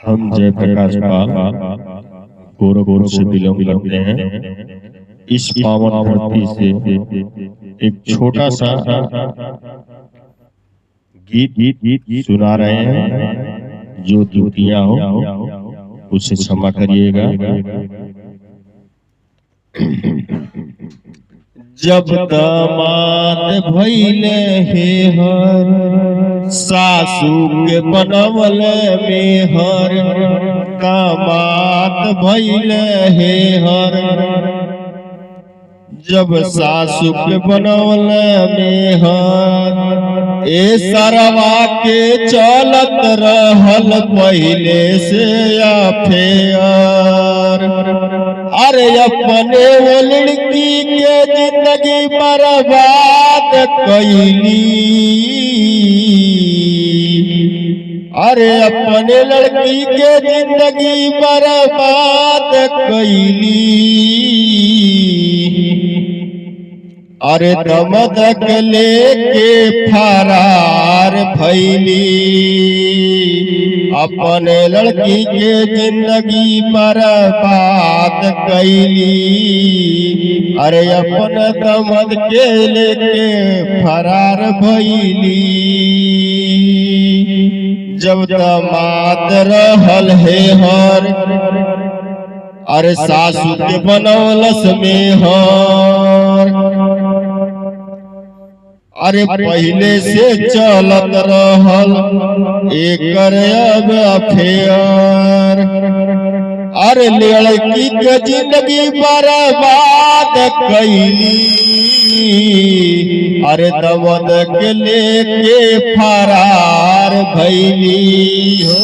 हम जयप्रकाश पाल गोरखपुर से बिलोंग करते हैं। इस पावन धरती से एक छोटा सा गीत सुना रहे हैं। जो त्रुटियां हो उसे क्षमा करिएगा। जब दामाद भइले हे हर, सासू के बनवल में हर, दामाद भइले हे हर। जब सासू के बनवल में हर, ए सरवा के चलत रहल पहले से अफेयर। अरे अपने वो लड़की के जिंदगी बर्बाद कैली। अरे अपने लड़की के जिंदगी बर्बाद कैली। अरे दमदक लेके फरार भइली। अपने लड़की के जिंदगी बर्बाद कैली। अरे अपने दमद के लेके फरार भइली। जब दामाद रहल हे हर, अरे सासू के बनौलस में हर। अरे पहले से चलत रहल एकर अब अफेयर। अरे लड़की के जिंदगी बर्बाद कैली। अरे दमद के लेके फरार भइली हो।